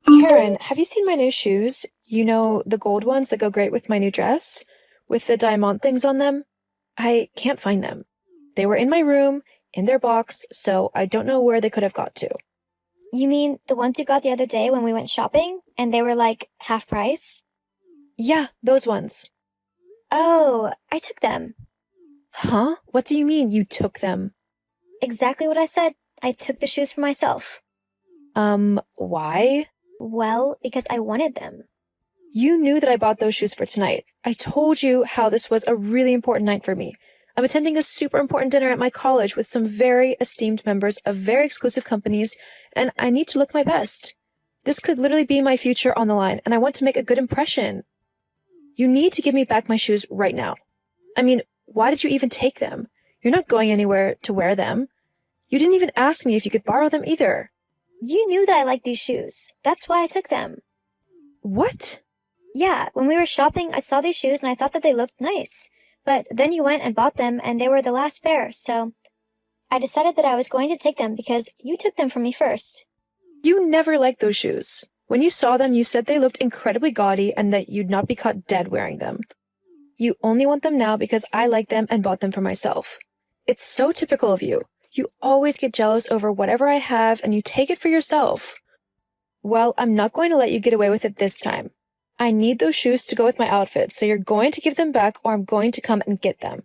Karen, have you seen my new shoes? You know, the gold ones that go great with my new dress? With the diamond things on them? I can't find them. They were in my room, in their box, so I don't know where they could have got to. You mean the ones you got the other day when we went shopping and they were like half price? Yeah, those ones. Oh, I took them. Huh? What do you mean you took them? Exactly what I said. I took the shoes for myself. Why? Well, because I wanted them. You knew that I bought those shoes for tonight. I told you how this was a really important night for me. I'm attending a super important dinner at my college with some very esteemed members of very exclusive companies, and I need to look my best. This could literally be my future on the line, and I want to make a good impression. You need to give me back my shoes right now. I mean, why did you even take them? You're not going anywhere to wear them. You didn't even ask me if you could borrow them either. You knew that I liked these shoes. That's why I took them. What? Yeah, when we were shopping, I saw these shoes and I thought that they looked nice. But then you went and bought them and they were the last pair, so I decided that I was going to take them because you took them from me first. You never liked those shoes. When you saw them, you said they looked incredibly gaudy and that you'd not be caught dead wearing them. You only want them now because I like them and bought them for myself. It's so typical of you. You always get jealous over whatever I have and you take it for yourself. Well, I'm not going to let you get away with it this time. I need those shoes to go with my outfit, so you're going to give them back or I'm going to come and get them.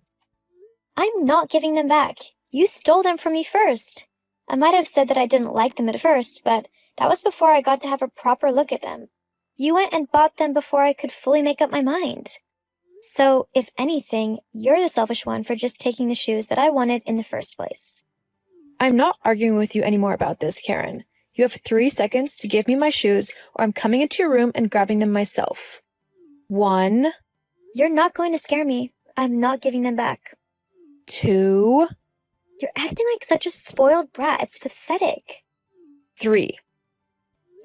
I'm not giving them back. You stole them from me first. I might have said that I didn't like them at first, but that was before I got to have a proper look at them. You went and bought them before I could fully make up my mind. So, if anything, you're the selfish one for just taking the shoes that I wanted in the first place. I'm not arguing with you anymore about this, Karen. You have 3 seconds to give me my shoes or I'm coming into your room and grabbing them myself. 1, You're not going to scare me. I'm not giving them back. 2, You're acting like such a spoiled brat. It's pathetic. 3.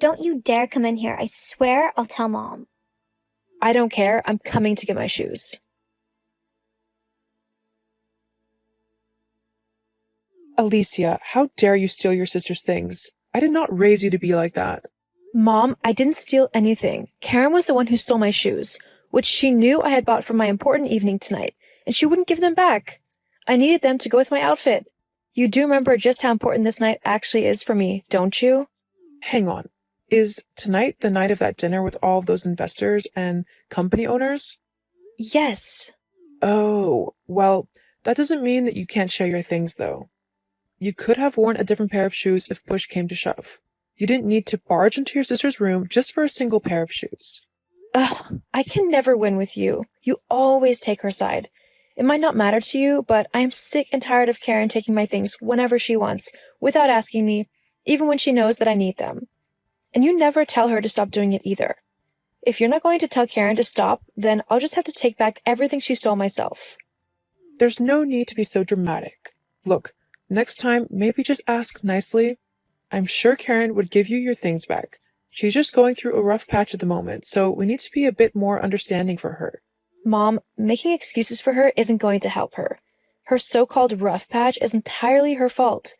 Don't you dare come in here. I swear I'll tell Mom. I don't care. I'm coming to get my shoes. Alicia, how dare you steal your sister's things? I did not raise you to be like that. Mom, I didn't steal anything. Karen was the one who stole my shoes, which she knew I had bought for my important evening tonight, and she wouldn't give them back. I needed them to go with my outfit. You do remember just how important this night actually is for me, don't you? Hang on. Is tonight the night of that dinner with all of those investors and company owners? Yes. Oh, well, that doesn't mean that you can't share your things, though. You could have worn a different pair of shoes if push came to shove. You didn't need to barge into your sister's room just for a single pair of shoes. Ugh, I can never win with you. You always take her side. It might not matter to you, but I am sick and tired of Karen taking my things whenever she wants, without asking me, even when she knows that I need them. And you never tell her to stop doing it either. If you're not going to tell Karen to stop, then I'll just have to take back everything she stole myself. There's no need to be so dramatic. Look, next time, maybe just ask nicely. I'm sure Karen would give you your things back. She's just going through a rough patch at the moment, so we need to be a bit more understanding for her. Mom, making excuses for her isn't going to help her. Her so-called rough patch is entirely her fault.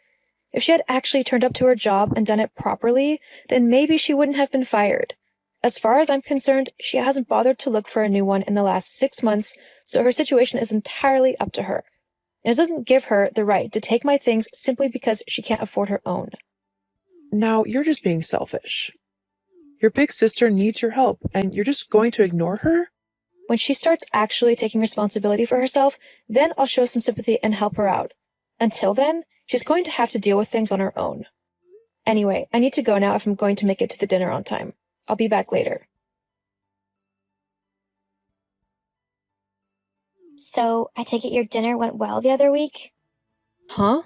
If she had actually turned up to her job and done it properly, then maybe she wouldn't have been fired. As far as I'm concerned, she hasn't bothered to look for a new one in the last 6 months, so her situation is entirely up to her. And it doesn't give her the right to take my things simply because she can't afford her own. Now, you're just being selfish. Your big sister needs your help, and you're just going to ignore her? When she starts actually taking responsibility for herself, then I'll show some sympathy and help her out. Until then, she's going to have to deal with things on her own. Anyway, I need to go now if I'm going to make it to the dinner on time. I'll be back later. So, I take it your dinner went well the other week? Huh?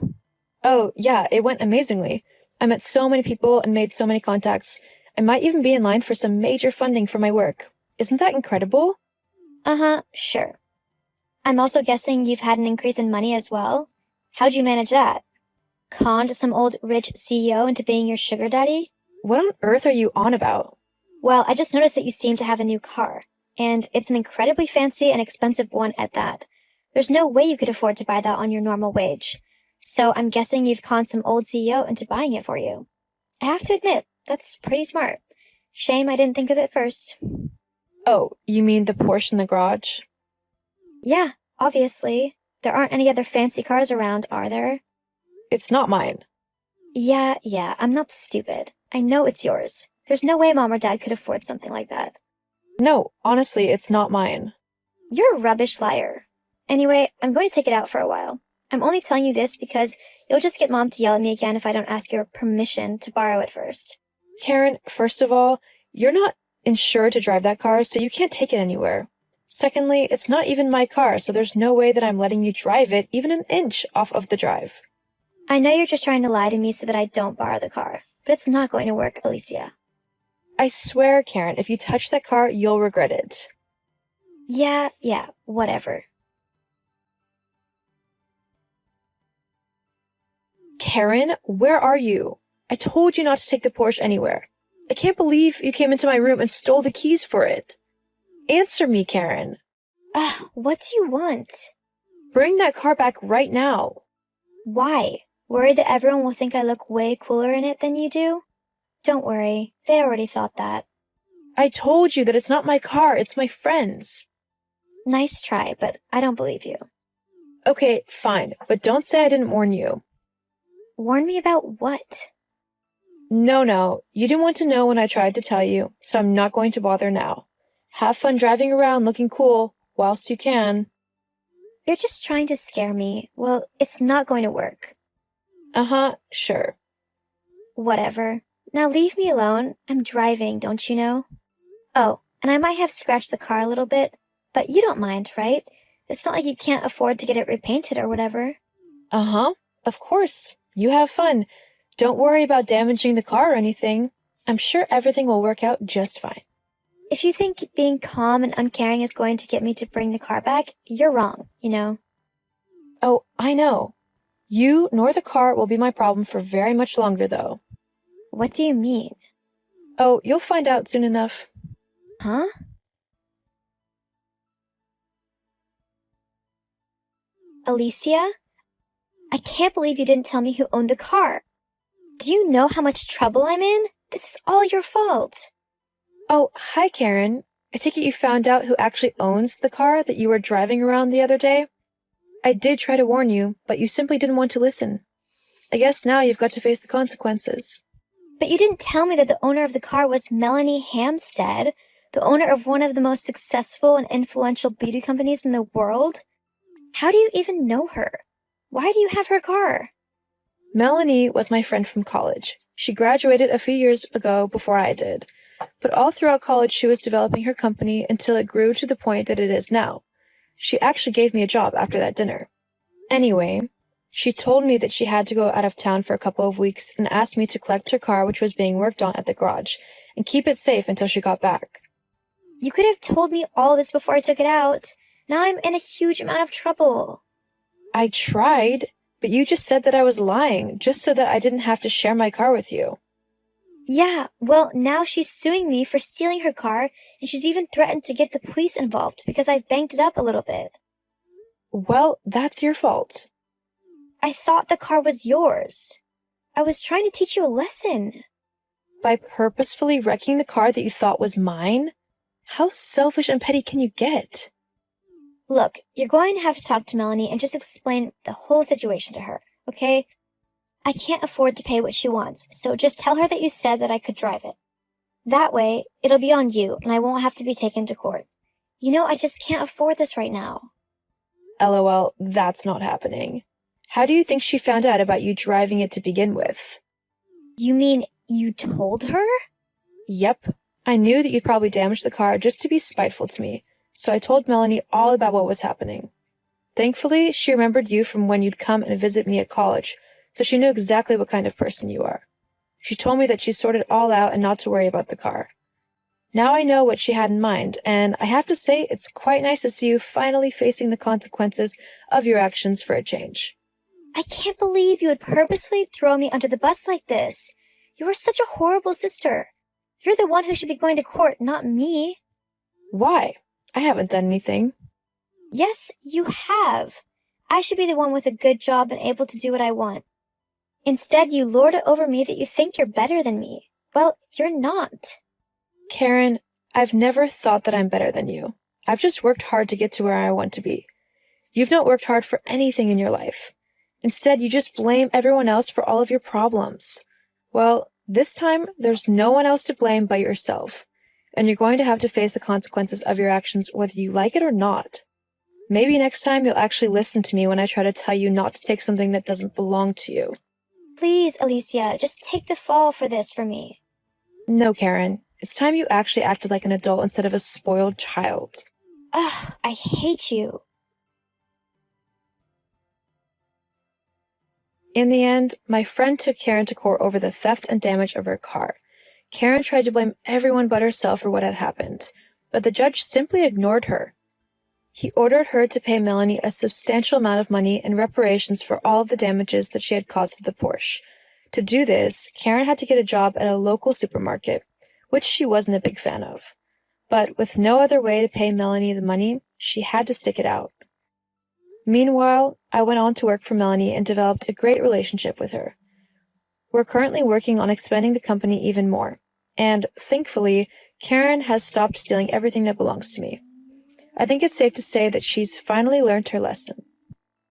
Oh, yeah, it went amazingly. I met so many people and made so many contacts. I might even be in line for some major funding for my work. Isn't that incredible? Uh-huh, sure. I'm also guessing you've had an increase in money as well? How'd you manage that? Conned some old rich CEO into being your sugar daddy? What on earth are you on about? Well, I just noticed that you seem to have a new car, and it's an incredibly fancy and expensive one at that. There's no way you could afford to buy that on your normal wage. So I'm guessing you've conned some old CEO into buying it for you. I have to admit, that's pretty smart. Shame I didn't think of it first. Oh, you mean the Porsche in the garage? Yeah, obviously. There aren't any other fancy cars around, are there? It's not mine. Yeah, I'm not stupid. I know it's yours. There's no way Mom or Dad could afford something like that. No, honestly, it's not mine. You're a rubbish liar. Anyway, I'm going to take it out for a while. I'm only telling you this because you'll just get Mom to yell at me again if I don't ask your permission to borrow it first. Karen, first of all, you're not insured to drive that car, so you can't take it anywhere. Secondly, it's not even my car, so there's no way that I'm letting you drive it even an inch off of the drive. I know you're just trying to lie to me so that I don't borrow the car, but it's not going to work, Alicia. I swear, Karen, if you touch that car, you'll regret it. Yeah, whatever. Karen, where are you? I told you not to take the Porsche anywhere. I can't believe you came into my room and stole the keys for it. Answer me, Karen. What do you want? Bring that car back right now. Why? Worried that everyone will think I look way cooler in it than you do? Don't worry, they already thought that. I told you that it's not my car, it's my friend's. Nice try, but I don't believe you. Okay, fine, but don't say I didn't warn you. Warn me about what? No, you didn't want to know when I tried to tell you, so I'm not going to bother now. Have fun driving around looking cool, whilst you can. You're just trying to scare me. Well, it's not going to work. Sure. Whatever. Now leave me alone. I'm driving, don't you know? Oh, and I might have scratched the car a little bit, but you don't mind, right? It's not like you can't afford to get it repainted or whatever. Of course. You have fun. Don't worry about damaging the car or anything. I'm sure everything will work out just fine. If you think being calm and uncaring is going to get me to bring the car back, you're wrong, you know. Oh, I know. You nor the car will be my problem for very much longer, though. What do you mean? Oh, you'll find out soon enough. Huh? Alicia? I can't believe you didn't tell me who owned the car. Do you know how much trouble I'm in? This is all your fault. Oh, hi, Karen. I take it you found out who actually owns the car that you were driving around the other day? I did try to warn you, but you simply didn't want to listen. I guess now you've got to face the consequences. But you didn't tell me that the owner of the car was Melanie Hampstead, the owner of one of the most successful and influential beauty companies in the world. How do you even know her? Why do you have her car? Melanie was my friend from college. She graduated a few years ago before I did. But all throughout college, she was developing her company until it grew to the point that it is now. She actually gave me a job after that dinner. Anyway, she told me that she had to go out of town for a couple of weeks and asked me to collect her car, which was being worked on at the garage, and keep it safe until she got back. You could have told me all this before I took it out. Now I'm in a huge amount of trouble. I tried, but you just said that I was lying, just so that I didn't have to share my car with you. Yeah, well, now she's suing me for stealing her car, and she's even threatened to get the police involved because I've banged it up a little bit. Well, that's your fault. I thought the car was yours. I was trying to teach you a lesson. By purposefully wrecking the car that you thought was mine? How selfish and petty can you get? Look, you're going to have to talk to Melanie and just explain the whole situation to her, okay? I can't afford to pay what she wants, so just tell her that you said that I could drive it. That way, it'll be on you, and I won't have to be taken to court. You know, I just can't afford this right now. LOL, that's not happening. How do you think she found out about you driving it to begin with? You mean you told her? Yep. I knew that you'd probably damage the car just to be spiteful to me, so I told Melanie all about what was happening. Thankfully, she remembered you from when you'd come and visit me at college, so she knew exactly what kind of person you are. She told me that she sorted it all out and not to worry about the car. Now I know what she had in mind, and I have to say it's quite nice to see you finally facing the consequences of your actions for a change. I can't believe you would purposefully throw me under the bus like this. You are such a horrible sister. You're the one who should be going to court, not me. Why? I haven't done anything. Yes, you have. I should be the one with a good job and able to do what I want. Instead, you lord it over me that you think you're better than me. Well, you're not. Karen, I've never thought that I'm better than you. I've just worked hard to get to where I want to be. You've not worked hard for anything in your life. Instead, you just blame everyone else for all of your problems. Well, this time, there's no one else to blame but yourself. And you're going to have to face the consequences of your actions whether you like it or not. Maybe next time you'll actually listen to me when I try to tell you not to take something that doesn't belong to you. Please, Alicia, just take the fall for this for me. No, Karen. It's time you actually acted like an adult instead of a spoiled child. Ugh, I hate you. In the end, my friend took Karen to court over the theft and damage of her car. Karen tried to blame everyone but herself for what had happened, but the judge simply ignored her. He ordered her to pay Melanie a substantial amount of money in reparations for all of the damages that she had caused to the Porsche. To do this, Karen had to get a job at a local supermarket, which she wasn't a big fan of. But with no other way to pay Melanie the money, she had to stick it out. Meanwhile, I went on to work for Melanie and developed a great relationship with her. We're currently working on expanding the company even more, and thankfully, Karen has stopped stealing everything that belongs to me. I think it's safe to say that she's finally learned her lesson.